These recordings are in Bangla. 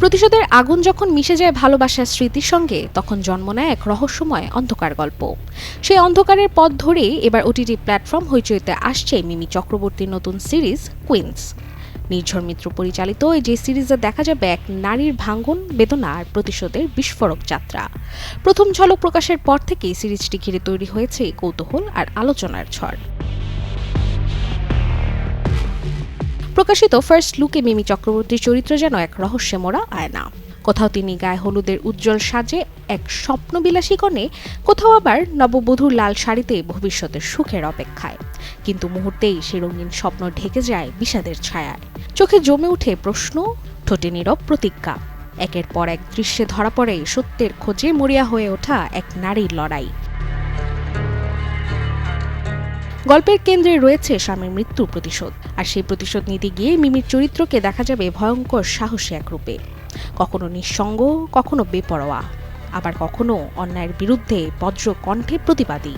প্রতিশোধের আগুন যখন মিশে যায় ভালোবাসার স্মৃতির সঙ্গে, তখন জন্ম নেয় এক রহস্যময় অন্ধকার গল্প। সেই অন্ধকারের পথ ধরেই এবার ওটিটি প্ল্যাটফর্ম হইচইতে আসছে মিমি চক্রবর্তীর নতুন সিরিজ কুইন্স। নির্ঝর মিত্র পরিচালিত এই যে সিরিজে দেখা যাবে এক নারীর ভাঙ্গন, বেদনা আর প্রতিশোধের বিস্ফোরক যাত্রা। প্রথম ঝলক প্রকাশের পর থেকেই সিরিজটি ঘিরে তৈরি হয়েছে কৌতূহল আর আলোচনার ঝড়। প্রকাশিত ফার্স্ট লুকে মিমি চক্রবর্তীর চরিত্র যেন এক রহস্যে মোড়া আয়না। কোথাও তিনি গায়ে হলুদের উজ্জ্বল সাজে এক স্বপ্নবিলাসী কনে, কোথাও আবার নববধূর লাল শাড়িতে ভবিষ্যতের সুখের অপেক্ষায়। কিন্তু মুহূর্তেই সে রঙিন স্বপ্ন ঢেকে যায় বিষাদের ছায়ায়। চোখে জমে ওঠে প্রশ্ন, ঠোঁটে নীরব প্রতিজ্ঞা। একের পর এক দৃশ্যে ধরা পড়ে সত্যের খোঁজে মরিয়া হয়ে ওঠা এক নারীর লড়াই। গল্পের কেন্দ্রে রয়েছে স্বামীর মৃত্যুর প্রতিশোধ, আর সেই প্রতিশোধ নিতে গিয়ে মিমির চরিত্রকে দেখা যাবে ভয়ঙ্কর সাহসী এক রূপে। কখনো নিঃসঙ্গ, কখনো বেপরোয়া, আবার কখনো অন্যায়ের বিরুদ্ধে বজ্র কণ্ঠে প্রতিবাদী।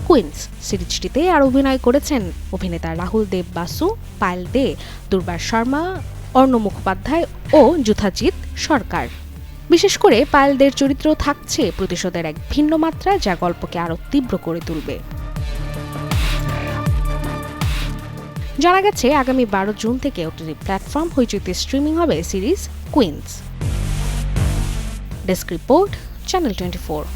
কুইন্স সিরিজটিতে আর অভিনয় করেছেন অভিনেতা রাহুল দেব বাসু, পায়েল দে, দুর্বার শর্মা, অর্ণ মুখোপাধ্যায় ও যুথাজিৎ সরকার। বিশেষ করে পায়েলদের চরিত্র থাকছে প্রতিশোধের এক ভিন্ন মাত্রা, যা গল্পকে আরো তীব্র করে তুলবে। জানা গেছে আগামী 12 জুন থেকে ওটিটি প্ল্যাটফর্ম হইচইতে স্ট্রিমিং হবে series Queens. Desk report, channel 24।